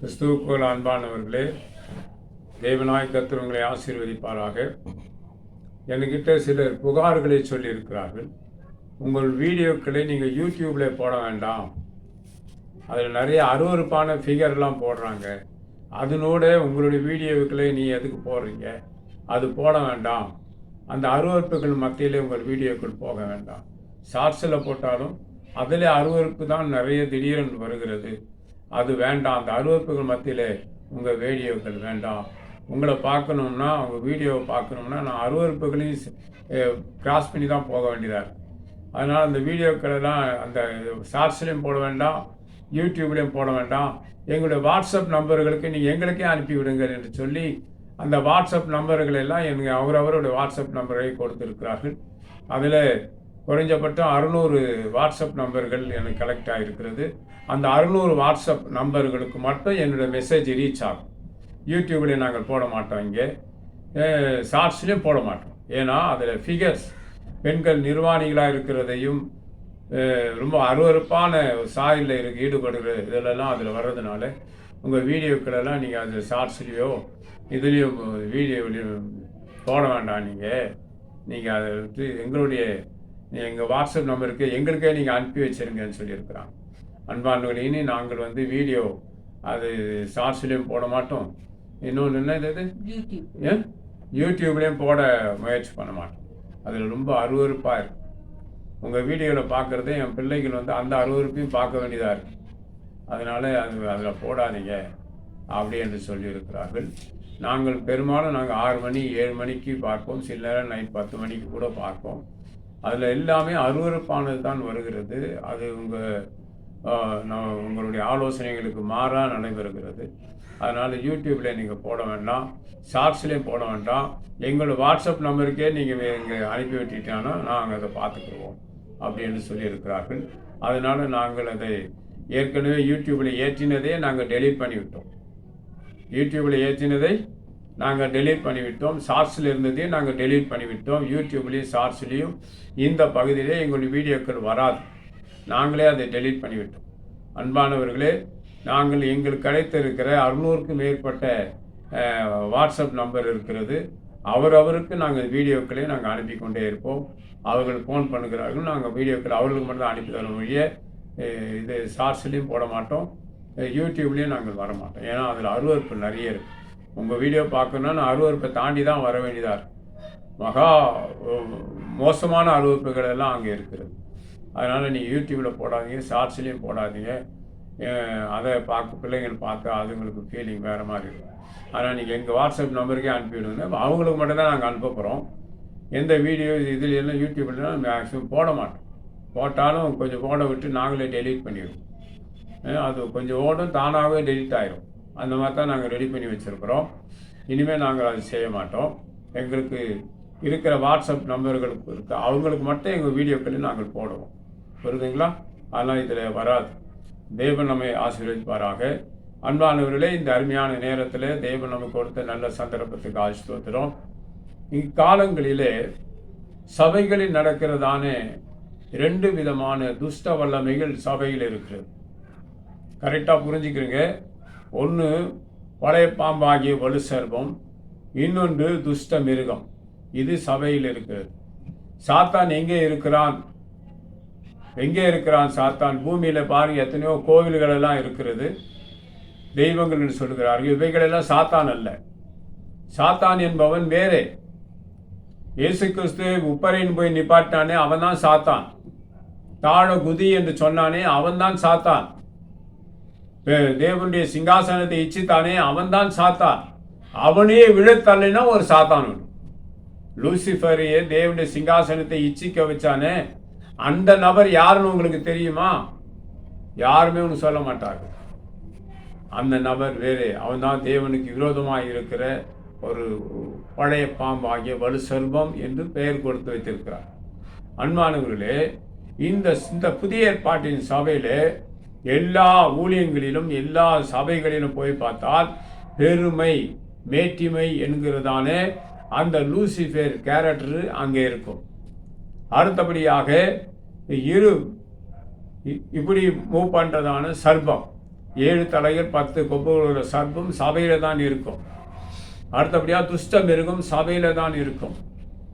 கிறிஸ்துவுக்குள் அன்பானவர்களே, தேவனாய் கர்த்தர் உங்களை ஆசீர்வதிப்பாராக. என்கிட்ட சிலர் புகார்களை சொல்லியிருக்கிறார்கள். உங்கள் வீடியோக்களை நீங்கள் யூடியூப்பில் போட வேண்டாம், அதில் நிறைய அருவருப்பான ஃபிகர்லாம் போடுறாங்க, அதனோட உங்களுடைய வீடியோக்களை நீ எதுக்கு போடுறீங்க, அது போட வேண்டாம், அந்த அருவருப்புகள் மத்தியில் உங்கள் வீடியோக்கள் போக வேண்டாம். ஷார்ட்ஸில் போட்டாலும் அதில் அருவருப்பு தான் நிறைய திடீரென்று வருகிறது, அது வேண்டாம். அந்த அருவருப்புகள் மத்தியில் உங்கள் வீடியோக்கள் வேண்டாம். உங்களை பார்க்கணும்னா, உங்கள் வீடியோவை பார்க்கணும்னா நான் அருவருப்புகளையும் கிராஸ் பண்ணி தான் போக வேண்டியதாக இருக்குது. அதனால் அந்த வீடியோக்களெல்லாம் அந்த ஷார்ட்ஸ்லேயும் போட வேண்டாம், யூடியூப்லேயும் போட வேண்டாம். எங்களுடைய வாட்ஸ்அப் நம்பர்களுக்கு நீங்கள் எங்களுக்கே அனுப்பிவிடுங்கள் என்று சொல்லி அந்த வாட்ஸ்அப் நம்பர்கள் எல்லாம் அவரவருடைய வாட்ஸ்அப் நம்பரை கொடுத்திருக்கிறார்கள். அதில் குறைஞ்சபட்சம் 600 வாட்ஸ்அப் நம்பர்கள் எனக்கு கலெக்ட் ஆகிருக்கிறது. அந்த 600 வாட்ஸ்அப் நம்பர்களுக்கு மட்டும் என்னுடைய மெசேஜ் ரீச் ஆகும். யூடியூப்லேயும் நாங்கள் போட மாட்டோம், இங்கே ஷார்ட்ஸ்லேயும் போட மாட்டோம். ஏன்னா அதில் ஃபிகர்ஸ் பெண்கள் நிர்வாணிகளாக இருக்கிறதையும் ரொம்ப அருவருப்பான சாயலில் ஈடுபடுகிற இதிலெல்லாம் அதில் வர்றதுனால உங்கள் வீடியோக்களெல்லாம் நீங்கள் அது ஷார்ட்ஸ்லேயோ இதுலேயும் வீடியோவிலையும் போட வேண்டாம். நீங்கள் அதை விட்டு எங்கள் வாட்ஸ்அப் நம்பருக்கு எங்களுக்கே நீங்கள் அனுப்பி வச்சுருங்கன்னு சொல்லியிருக்கிறாங்க. அன்பானவர்களே, நாங்கள் வீடியோ அது ஷார்ட்ஸ்லேயும் போட மாட்டோம். இன்னொன்று என்ன, இது யூடியூப்லேயும் போட முயற்சி பண்ண மாட்டோம். அதில் ரொம்ப அருவருப்பாக இருக்குது. உங்கள் வீடியோவில் பார்க்குறதே என் பிள்ளைகள் அந்த அருவருப்பையும் பார்க்க வேண்டியதாக இருக்குது. அதனால் அதில் போடாதீங்க அப்படி என்று சொல்லியிருக்கிறார்கள். நாங்கள் பெரும்பாலும் 6 மணி 7 மணிக்கு பார்ப்போம், சில நேரம் நைட் 10 மணிக்கு கூட பார்ப்போம். அதில் எல்லாமே அருவருப்பானது தான் வருகிறது. அது உங்களுடைய ஆலோசனைகளுக்கு மாறாக நடைபெறுகிறது. அதனால் யூடியூப்பில் நீங்கள் போட வேண்டாம், ஷார்ட்ஸ்லேயும் போட வேண்டாம். எங்களோட வாட்ஸ்அப் நம்பருக்கே நீங்கள் இங்கே அனுப்பி விட்டுட்டாங்கன்னா நாங்கள் அதை பார்த்துக்குருவோம் அப்படின்னு சொல்லியிருக்கிறார்கள். அதனால் நாங்கள் அதை ஏற்கனவே யூடியூப்பில் ஏற்றினதே நாங்கள் டெலீட் பண்ணிவிட்டோம். யூடியூப்பில் ஏற்றினதை நாங்கள் டெலீட் பண்ணிவிட்டோம். ஷார்ட்ஸில் இருந்ததே நாங்கள் டெலீட் பண்ணிவிட்டோம். யூடியூப்லேயும் ஷார்ட்ஸ்லேயும் இந்த பகுதியிலே எங்களுடைய வீடியோக்கள் வராது. நாங்களே அதை டெலீட் பண்ணிவிட்டோம். அன்பானவர்களே, நாங்கள் எங்களுக்கு கிடைத்திருக்கிற 600க்கும் மேற்பட்ட வாட்ஸ்அப் நம்பர் இருக்கிறது. அவருக்கு நாங்கள் வீடியோக்களை நாங்கள் அனுப்பி கொண்டே இருப்போம். அவர்கள் ஃபோன் பண்ணுகிறார்கள், நாங்கள் வீடியோக்கள் அவர்களுக்கு மட்டும் தான் அனுப்பி தர வழியே இது ஷார்ட்ஸ்லேயும் போட மாட்டோம், யூடியூப்லேயும் நாங்கள் வர மாட்டோம். ஏன்னா அதில் அருவருப்பு நிறைய இருக்குது. உங்கள் வீடியோ பார்க்கணுன்னா நான் அருவருப்பை தாண்டி தான் வர வேண்டியதாக இருக்குது. மகா மோசமான அருவருப்புகள் எல்லாம் அங்கே இருக்கிறது. அதனால் நீங்கள் யூடியூப்பில் போடாதீங்க, ஷார்ட்ஸ்லேயும் போடாதீங்க. அதை பிள்ளைங்கள் பார்த்தா அதுங்களுக்கு ஃபீலிங் வேறு மாதிரி இருக்கும். ஆனால் நீங்கள் எங்கள் வாட்ஸ்அப் நம்பருக்கே அனுப்பிவிடுங்க. அவங்களுக்கு மட்டும்தான் நாங்கள் அனுப்ப போகிறோம். எந்த வீடியோ இதில் எல்லாம் யூடியூப்லாம் மேக்ஸிமம் போட மாட்டோம். போட்டாலும் கொஞ்சம் போட விட்டு நாங்களே டெலீட் பண்ணிடுவோம். அது கொஞ்சம் ஓடும், தானாகவே டெலீட் ஆகிடும். அந்த மாதிரி தான் நாங்கள் ரெடி பண்ணி வச்சுருக்குறோம். இனிமேல் நாங்கள் அதை செய்ய மாட்டோம். எங்களுக்கு இருக்கிற வாட்ஸ்அப் நம்பர்களுக்கு அவங்களுக்கு மட்டும் எங்கள் வீடியோக்களை நாங்கள் போடுவோம். புரியுதுங்களா? அதெல்லாம் இதில் வராது. தேவன் நம்மை ஆசீர்வதிப்பாராக. அன்பானவர்களே, இந்த அருமையான நேரத்தில் தேவன் நமக்கு கொடுத்த நல்ல சந்தர்ப்பத்துக்கு ஆசீர்வதிக்கிறோம். இக்காலங்களிலே சபைகளில் நடக்கிறதான 2 விதமான துஷ்ட வல்லமைகள் சபையில் இருக்கிறது. கரெக்டாக புரிஞ்சுக்கிறீங்க. ஒன்று பழைய பாம்பாகிய வலு சர்பம், இன்னொன்று துஷ்ட மிருகம். இது சபையில் இருக்கிறது. சாத்தான் எங்கே இருக்கிறான் சாத்தான்? பூமியில் பாருங்கள், எத்தனையோ கோவில்கள் எல்லாம் இருக்கிறது, தெய்வங்கள் என்று சொல்கிறார்கள். இவைகளெல்லாம் சாத்தான் அல்ல. சாத்தான் என்பவன் வேறே. இயேசு கிறிஸ்து உப்பரைன்னு போய் நிப்பாட்டானே, அவன் தான் சாத்தான். தாழ குதி என்று சொன்னானே, அவன் தான் சாத்தான். தேவனுடைய சிங்காசனத்தை இச்சித்தானே, அவன் தான் சாத்தான். அவனே விழத்தள்ளினா ஒரு சாத்தான் உண்டு. லூசிஃபரையே தேவனுடைய சிங்காசனத்தை இச்சிக்க வச்சானே, அந்த நபர் யாருன்னு உங்களுக்கு தெரியுமா? யாருமே ஒன்று சொல்ல மாட்டார்கள். அந்த நபர் வேறே. அவன் தான் தேவனுக்கு விரோதமாக இருக்கிற ஒரு பழைய பாம்பாகிய வலு சர்பம் என்று பெயர் கொடுத்து வைத்திருக்கிறார். அன்பானவர்களே, இந்த புதிய ஏற்பாட்டின் சபையில் எல்லா ஊழியங்களிலும் எல்லா சபைகளிலும் போய் பார்த்தால் பெருமை மேட்டிமை என்கிறதான அந்த லூசிஃபர் கேரக்டர் அங்கே இருக்கும். அடுத்தபடியாக இப்படி மூவ் பண்ணுறதான சர்பம், 7 தலைகள் 10 கொம்புகளுள்ள சர்ப்பம் சபையில தான் இருக்கும். அடுத்தபடியாக துஷ்ட மிருகம் சபையில தான் இருக்கும்.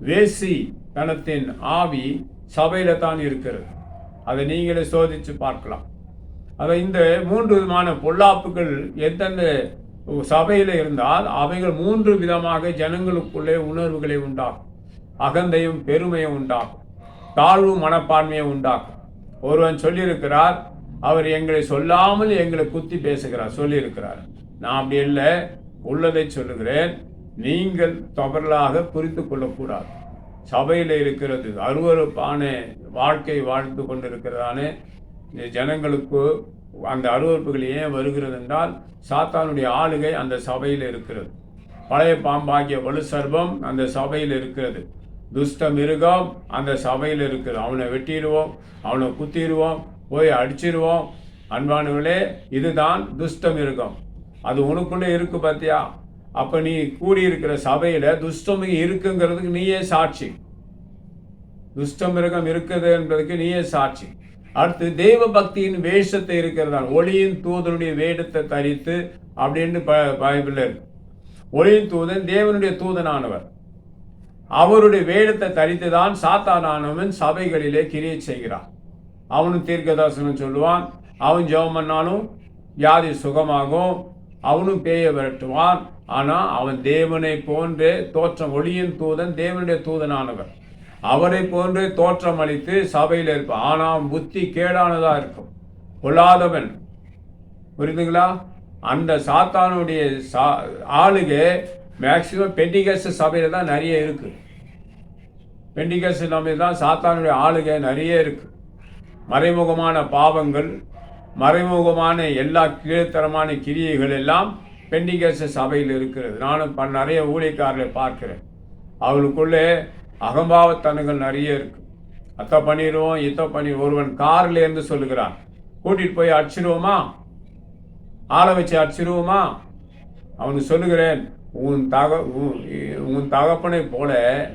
வேசி தனத்தின் ஆவி சபையில தான் இருக்கிறது. அதை நீங்களே சோதித்து பார்க்கலாம். அதை இந்த 3 விதமான பொல்லாப்புகள் எந்தெந்த சபையில் இருந்தால் அவைகள் 3 விதமாக ஜனங்களுக்குள்ளே உணர்வுகளை உண்டாகும். அகந்தையும் பெருமையும் உண்டாகும், தாழ்வு மனப்பான்மையை உண்டாக்கும். ஒருவன் சொல்லியிருக்கிறார், அவர் எங்களை சொல்லாமல் எங்களை குத்தி பேசுகிறார் சொல்லியிருக்கிறார். நான் அப்படி இல்லை, உள்ளதை சொல்லுகிறேன். நீங்கள் தவறாக புரிந்து கொள்ளக்கூடாது. சபையில் இருக்கிறது அருவருப்பான வாழ்க்கை வாழ்ந்து கொண்டிருக்கிறதான ஜனங்களுக்கு அந்த அருவருப்புகள் ஏன் வருகிறது என்றால் சாத்தானுடைய ஆளுகை அந்த சபையில் இருக்கிறது. பழைய பாம்பாகிய வலு சர்பம் அந்த சபையில் இருக்கிறது. துஷ்ட மிருகம் அந்த சபையில் இருக்கிறது. அவனை வெட்டிடுவோம், அவனை குத்திடுவோம், போய் அடிச்சிடுவோம். அன்பானவர்களே, இதுதான் துஷ்ட மிருகம். அது உனக்குள்ளே இருக்கு பார்த்தியா? அப்போ நீ கூடியிருக்கிற சபையில் துஷ்டமிருகம் இருக்குங்கிறதுக்கு நீயே சாட்சி. துஷ்டமிருகம் இருக்குது என்பதற்கு நீயே சாட்சி. அடுத்து தெய்வ பக்தியின் வேஷத்தை இருக்கிறதான். ஒளியின் தூதனுடைய வேடத்தை தரித்து அப்படின்னு பைபிளில் இருக்கு. ஒளியின் தூதன் தேவனுடைய தூதனானவர். அவருடைய வேடத்தை தரித்து தான் சாத்தானானவன் சபைகளிலே கிரியை செய்கிறான். அவனும் தீர்க்கதரிசனம் சொல்லுவான், அவன் ஜெபம் பண்ணாலும் வியாதி சுகமாகும், அவனும் பேயை விரட்டுவான். ஆனால் அவன் தேவனை போன்றே தோற்றம், ஒளியின் தூதன் தேவனுடைய தூதனானவர், அவரை போன்று தோற்றம் அளித்து சபையில் இருப்பான். ஆனால் புத்தி கேடானதா இருக்கும், கொள்ளாதவன். புரியுதுங்களா? அந்த சாத்தானுடைய ஆளுகை மேக்சிமம் பெண்டிகஸ்ட் சபையில தான் நிறைய இருக்கு. பெண்டிகஸ்ட் சபையில் தான் சாத்தானுடைய ஆளுகை நிறைய இருக்கு. மறைமுகமான பாவங்கள், மறைமுகமான எல்லா கீழ்த்தரமான கிரியைகள் எல்லாம் பெண்டிகஸ்ட் சபையில் இருக்கிறது. நானும் நிறைய ஊழியக்காரர்களை பார்க்கிறேன். அவளுக்குள்ளே அகம்பாவத்தனங்கள் நிறைய இருக்கு. அத்தை பண்ணிடுவோம், இத்தை பண்ணி ஒருவன் கார்ல இருந்து சொல்லுகிறான், கூட்டிட்டு போய் அடிச்சிருவோமா, ஆளை வச்சு அடிச்சிருவோமா? அவனுக்கு சொல்லுகிறேன், உன் தகப்பனை போல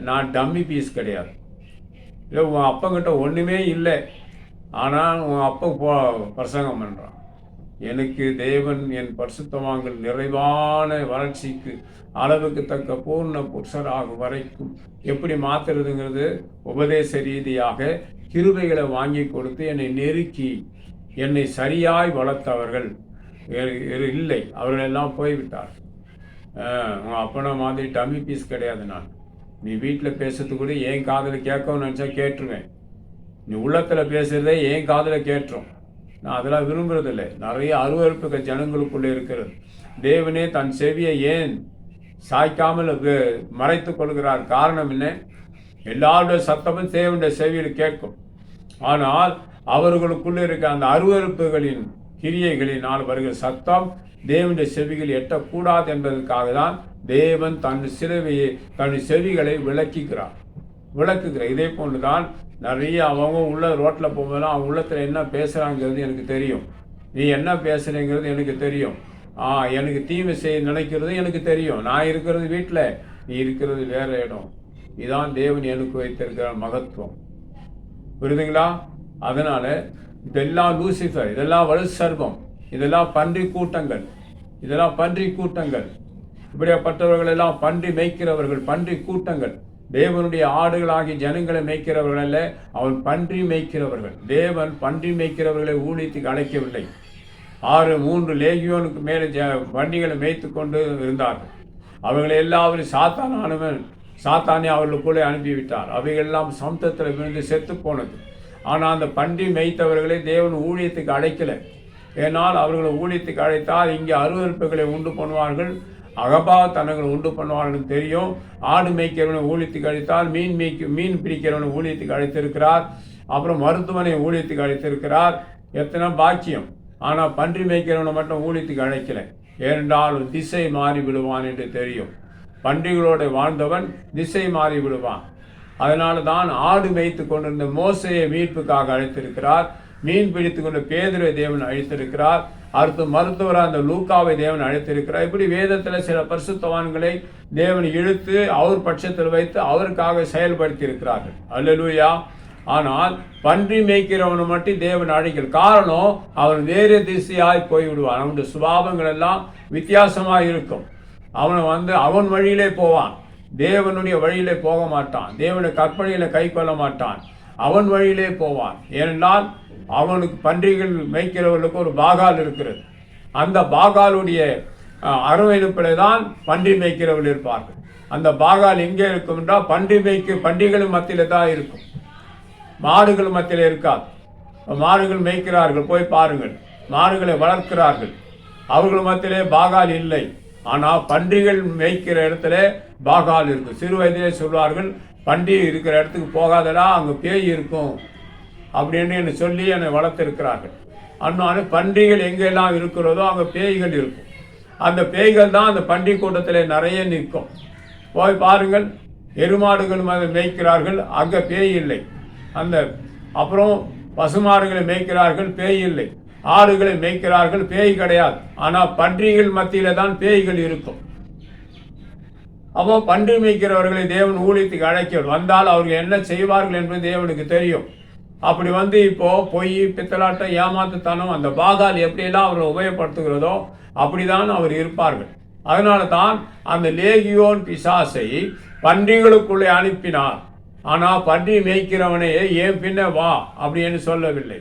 நான் டம்மி பீஸ் கிடையாது. இல்லை, உன் அப்பங்கிட்ட ஒன்றுமே இல்லை, ஆனால் உன் அப்பா பிரசங்கம் பண்ணுறான். எனக்கு தேவன் என் பரிசுத்தவான்கள் நிறைவான வளர்ச்சிக்கு அளவுக்கு தக்க பூர்ண புருஷராகும் வரைக்கும் எப்படி மாற்றுறதுங்கிறது உபதேச ரீதியாக கிருபைகளை வாங்கி கொடுத்து என்னை நெருக்கி என்னை சரியாய் வளர்த்தவர்கள் இல்லை. அவர்கள் எல்லாம் போய்விட்டார். உங்கள் அப்பனை மாதிரி டம்மி பீஸ் கிடையாது. நான் நீ வீட்டில் பேசுறது கூட என் காதில் கேட்கணும்னு நினச்சா கேட்டுருவேன். நீ உள்ளத்தில் பேசுகிறதே என் காதில் கேட்டுரும். நான் அதெல்லாம் விரும்புறதில்லை. நிறைய அருவருப்புகள் ஜனங்களுக்குள்ளே இருக்கிறது. தேவனே தன் செவியை ஏன் சாய்க்காமல் மறைத்து கொள்கிறார்? காரணம் என்ன? எல்லாருடைய சத்தமும் தேவனுடைய செவியில் கேட்கும். ஆனால் அவர்களுக்குள்ளே இருக்க அந்த அருவருப்புகளின் கிரியைகளினால் வருகிற சத்தம் தேவனுடைய செவிகள் எட்டக்கூடாது என்பதற்காக தான் தேவன் தன் செவிகளை விளக்குகிறார். இதே போன்றுதான் நிறைய அவங்க உள்ள ரோட்டில் போகும்போதெல்லாம் அவங்க உள்ளத்தில் என்ன பேசுகிறாங்கிறது எனக்கு தெரியும். நீ என்ன பேசுகிறேங்கிறது எனக்கு தெரியும். எனக்கு தீமை செய்ய நினைக்கிறது எனக்கு தெரியும். நான் இருக்கிறது வீட்டில், நீ இருக்கிறது வேற இடம். இதான் தேவன் எனக்கு வைத்திருக்கிற மகத்துவம். புரியுதுங்களா? அதனால இதெல்லாம் லூசிஃபர், இதெல்லாம் வலு சர்பம், இதெல்லாம் பன்றி கூட்டங்கள், இப்படியாப்பட்டவர்கள் எல்லாம் பன்றி மேய்க்கிறவர்கள், பன்றி கூட்டங்கள். தேவனுடைய ஆடுகளாகி ஜனங்களை மேய்க்கிறவர்கள் அல்ல, அவன் பன்றி மேய்க்கிறவர்கள். தேவன் பன்றி மேய்க்கிறவர்களை ஊழியத்துக்கு அழைக்கவில்லை. 3 லேகியோனுக்கு மேலே பன்றிகளை மேய்த்து கொண்டு இருந்தார்கள். அவர்களை எல்லாரும் சாத்தானே அவர்களுக்குள்ளே அனுப்பிவிட்டார். அவைகளெல்லாம் சமுத்திரத்தில் விழுந்து செத்து போனது. ஆனால் அந்த பன்றி மேய்த்தவர்களை தேவன் ஊழியத்துக்கு அழைக்கலை. ஏனால் அவர்களை ஊழியத்துக்கு அழைத்தால் இங்கே அருவருப்புகளை உண்டு பண்ணுவார்கள், அகபாவத்தனங்கள் உண்டு பண்ணுவார்கள் தெரியும். ஆடு மேய்க்கிறவனை ஊழியத்துக்கு அழைத்தால் மீன் பிடிக்கிறவனை ஊழியத்துக்கு அழைத்திருக்கிறார். அப்புறம் மருத்துவனை ஊழியத்துக்கு அழைத்திருக்கிறார். எத்தனை பாக்கியம்! ஆனால் பன்றி மேய்க்கிறவனை மட்டும் ஊழியத்துக்கு அழைக்கலை. ஏனென்றால் திசை மாறி விடுவான் என்று தெரியும். பன்றிகளோடு வாழ்ந்தவன் திசை மாறி விடுவான். அதனால தான் ஆடு மேய்த்து கொண்டிருந்த மோசையை மீட்புக்காக அழைத்திருக்கிறார். மீன் பிடித்து கொண்டு பேதுரை தேவன் அழைத்திருக்கிறார். அடுத்து மருத்துவராக அந்த லூக்காவை தேவன் அழைத்திருக்கிறார். இப்படி வேதத்தில் சில பரிசுத்தவான்களை தேவன் இழுத்து அவர் பட்சத்தில் வைத்து அவருக்காக செயல்படுத்தி இருக்கிறார்கள். அல்லேலூயா! ஆனால் பன்றி மேய்க்கிறவனை மட்டும் தேவன் அழைக்கல. காரணம், அவன் வேறு திசையாய் போய்விடுவான். அவனுடைய சுபாவங்கள் எல்லாம் வித்தியாசமாக இருக்கும். அவனை அவன் வழியிலே போவான், தேவனுடைய வழியிலே போக மாட்டான். தேவனுடைய கற்பனையில கை கொள்ள மாட்டான், அவன் வழியிலே போவான். ஏனென்றால் அவனுக்கு பன்றிகள் மேய்க்கிறவர்களுக்கு ஒரு பாகால் இருக்கிறது. அந்த பாகாலுடைய அரவணைப்பிலே தான் பன்றி மேய்க்கிறவர்கள் இருப்பார்கள். அந்த பாகால் எங்கே இருக்கும் என்றால் பன்றிகள் மத்தியில் தான் இருக்கும், மாடுகள் மத்தியில் இருக்காது. மாடுகள் மேய்க்கிறார்கள், போய் பாருங்கள், மாடுகளை வளர்க்கிறார்கள், அவர்கள் மத்தியிலே பாகால் இல்லை. ஆனால் பன்றிகள் மேய்க்கிற இடத்துல பாகால் இருக்கும். சிறு வயதிலே சொல்வார்கள், பன்றி இருக்கிற இடத்துக்கு போகாதடா, அங்கே பேய் இருக்கும் அப்படின்னு என்னை சொல்லி என்னை வளர்த்திருக்கிறார்கள். அதனால பன்றிகள் எங்கெல்லாம் இருக்கிறதோ அங்கே பேய்கள் இருக்கும். அந்த பேய்கள் தான் அந்த பன்றி கூட்டத்தில் நிறைய நிற்கும். போய் பாருங்கள், எருமாடுகள் மேய்க்கிறார்கள், அங்கே பேய் இல்லை. அப்புறம் பசுமாடுகளை மேய்க்கிறார்கள், பேய் இல்லை. ஆடுகளை மேய்க்கிறார்கள், பேய் கிடையாது. ஆனால் பன்றிகள் மத்தியில தான் பேய்கள் இருக்கும். அப்போ பன்றி மேய்க்கிறவர்களை தேவன் ஊழியத்துக்கு அழைக்க வந்தால் அவர்கள் என்ன செய்வார்கள் என்பது தேவனுக்கு தெரியும். அப்படி இப்போ பொய், பித்தலாட்டம், ஏமாத்துத்தனம், அந்த பாகால் எப்படியெல்லாம் அவர்கள் உபயோகப்படுத்துகிறதோ அப்படிதான் அவர் இருப்பார்கள். அதனால தான் அந்த லேகியோன் பிசாசை பன்றிகளுக்குள்ளே அனுப்பினார். ஆனால் பன்றி மேய்க்கிறவனே ஏன் பின்ன வா அப்படின்னு சொல்லவில்லை.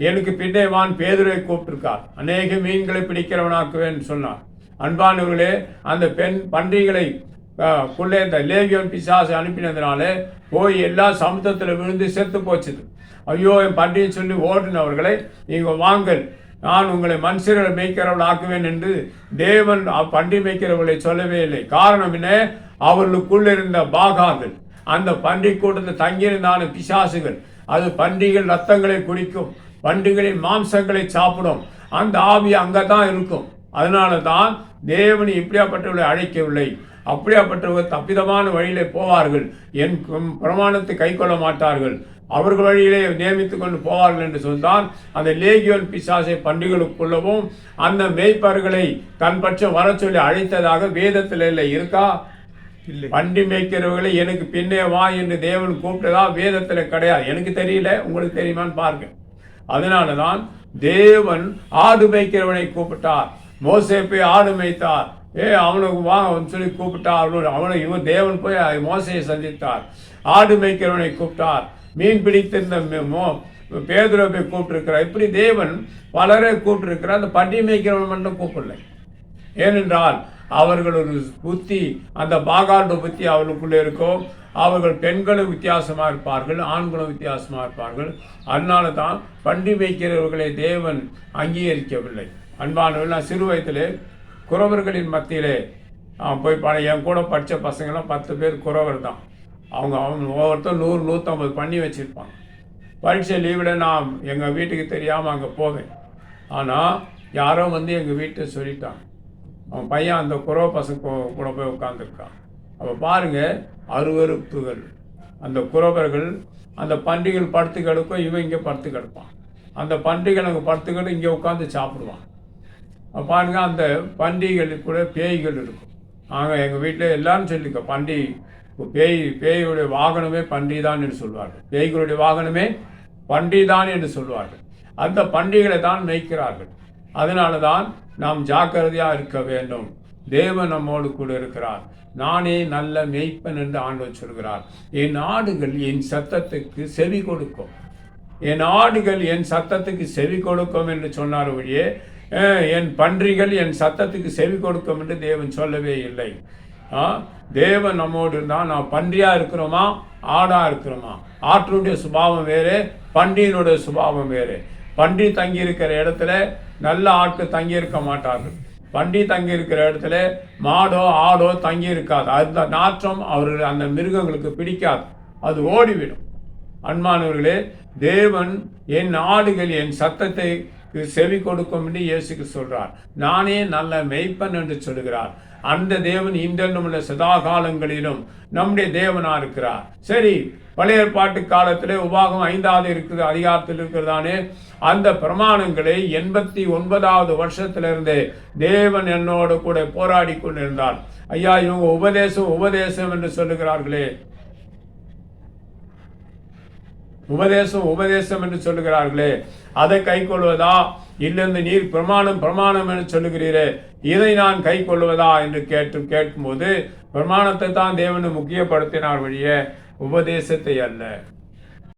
எனக்கு பின்னே வான் பேதுரை கூப்பிட்டிருக்கார், அநேக மீன்களை பிடிக்கிறவனாக்குவேன்னு சொன்னார். அன்பானவர்களே, அந்த பன்றிகளை குள்ளே இந்த லேகியோன் பிசாசை அனுப்பினதுனால போய் எல்லா சமுத்திரத்தில் விழுந்து செத்து போச்சுது. ஐயோ, என் பன்றின்னு சொல்லி ஓடினவர்களை நீங்கள் வாங்கள், நான் உங்களை மனுஷர்களை மேய்க்கிறவர்கள் ஆக்குவேன் என்று தேவன் பன்றி மேய்க்கிறவர்களை சொல்லவே இல்லை. காரணம் என்ன? அவர்களுக்குள் இருந்த பாகார்கள், அந்த பன்றி கூட்டத்தில் தங்கியிருந்தான பிசாசுகள், அது பன்றிகள் ரத்தங்களை குடிக்கும், பன்றிகளின் மாம்சங்களை சாப்பிடும். அந்த ஆவி அங்கே தான் இருக்கும். அதனால தான் தேவன் இப்படியாப்பட்டவர்களை அழைக்கவில்லை. அப்படியாப்பட்டவர்கள் தப்பிதமான வழியிலே போவார்கள், என் பிரமாணத்தை கை கொள்ள மாட்டார்கள், அவர்கள் வழியிலே நியமித்து கொண்டு போவார்கள் என்று சொன்னால் அந்த லேகியோன் பிசாசை பன்றிகளுக்குள்ளவும் அந்த மேய்ப்பர்களை தன் பட்சம் வர சொல்லி அழைத்ததாக வேதத்தில் இல்லை. இருக்கா? பன்றி மேய்க்கிறவர்களை எனக்கு பின்னே வா என்று தேவன் கூப்பிட்டதா வேதத்தில் கிடையாது. எனக்கு தெரியல, உங்களுக்கு தெரியுமான்னு பாருங்க. அதனால தான் தேவன் ஆடு மேய்க்கிறவனை கூப்பிட்டார். மோசே போய் ஆடு மேய்த்தார், அவனுக்கு வா சொல்லி கூப்பிட்டார். அவனை இவன் தேவன் போய் மோசையை சந்தித்தார். ஆடு மேய்க்கிறவனை கூப்பிட்டார். மீன் பிடித்திருந்த பேதுரை போய் கூப்பிட்டுருக்கிறார். இப்படி தேவன் பலரை கூப்பிட்டுருக்கிறார். அந்த பன்றி மேய்க்கிறவன் மட்டும் கூப்பிடலை. ஏனென்றால் அவர்கள் ஒரு புத்தி, அந்த பாகாண்ட புத்தி அவர்களுக்குள்ளே இருக்கும். அவர்கள் பெண்களும் வித்தியாசமாக இருப்பார்கள், ஆண்களும் வித்தியாசமாக இருப்பார்கள். அதனால தான் பன்றி மேய்க்கிறவர்களை தேவன் அங்கீகரிக்கவில்லை. அன்பானவர்கள், நான் சிறு வயதிலே குறவர்களின் மத்தியிலே போய் என் கூட படித்த பசங்களாம் 10 பேர் குறவர் தான். அவங்க ஒவ்வொருத்தரும் 100-150 பண்ணி வச்சுருப்பாங்க. பரீட்சை லீவில் நான் எங்கள் வீட்டுக்கு தெரியாமல் அங்கே போவேன். ஆனால் யாரோ எங்கள் வீட்டை சொல்லிட்டாங்க, அவன் பையன் அந்த குறவ பசங்க கூட போய் உட்காந்துருக்கான். அப்போ பாருங்கள், அருவருப்புகள். அந்த குறவர்கள் அந்த பன்றிகள் படுத்து கிடக்கும், இவன் இங்கே படுத்து கிடப்பான். அந்த பன்றிகள் அங்கே படுத்து கிடக்கும், இங்கே உட்காந்து சாப்பிடுவான். பாருங்க, அந்த பன்றிகளுக்கு கூட பேய்கள் இருக்கும். நாங்கள் எங்கள் வீட்டில் எல்லாரும் சொல்லிக்க, பேயுடைய வாகனமே பன்றி தான் என்று சொல்வார்கள், பேய்களுடைய வாகனமே பன்றி தான் என்று சொல்வார்கள். அந்த பன்றிகளை தான் மேய்க்கிறார்கள். அதனால தான் நாம் ஜாக்கிரதையாக இருக்க வேண்டும். தேவன் நம்மோடு கூட இருக்கிறார். நானே நல்ல மேய்ப்பன் என்று ஆண்டவர் சொல்கிறார். என் ஆடுகள் என் சத்தத்துக்கு செவி கொடுக்கும், என் ஆடுகள் என் சத்தத்துக்கு செவி கொடுக்கும் என்று சொன்னார் ஒழியே என் பன்றிகள் என் சத்தத்துக்கு செவி கொடுக்கும் என்று தேவன் சொல்லவே இல்லை. தேவன் நம்மோடு இருந்தால் நாம் பன்றியாக இருக்கிறோமா ஆடாக இருக்கிறோமா? ஆற்றினுடைய சுபாவம் வேறு, பன்றியினுடைய சுபாவம் வேறு. பன்றி தங்கியிருக்கிற இடத்துல நல்ல ஆட்கள் தங்கியிருக்க மாட்டார்கள். பன்றி தங்கியிருக்கிற இடத்துல மாடோ ஆடோ தங்கி இருக்காது. அந்த நாற்றம் அவர்கள் அந்த மிருகங்களுக்கு பிடிக்காது, அது ஓடிவிடும். அன்பானவர்களே, தேவன் என் ஆடுகள் என் சத்தத்தை செவி கொடுக்கும் என்று இயேசுக்கு சொல்றார். நானே நல்ல மெய்ப்பன் என்று சொல்கிறார். அந்த தேவன் இன்றென்றும் உள்ள சதா காலங்களிலும் நம்முடைய தேவனா இருக்கிறார். சரி, பழைய ஏற்பாட்டு காலத்திலே உபாகம் 5வது அதிகாரத்தில் இருக்கிறதானே அந்த பிரமாணங்களை 89வது வருஷத்திலிருந்தே தேவன் என்னோடு கூட போராடி கொண்டிருந்தார். ஐயா, இவங்க உபதேசம் என்று சொல்லுகிறார்களே, உபதேசம் உபதேசம் என்று சொல்லுகிறார்களே, அதை கை கொள்வதா, இல்லைந்து நீர் பிரமாணம் பிரமாணம் என்று சொல்லுகிறீரே, இதை நான் கை கொள்வதா என்று கேட்கும்போது பிரமாணத்தை தான் தேவனை முக்கியப்படுத்தினார் வழிய உபதேசத்தை அல்ல.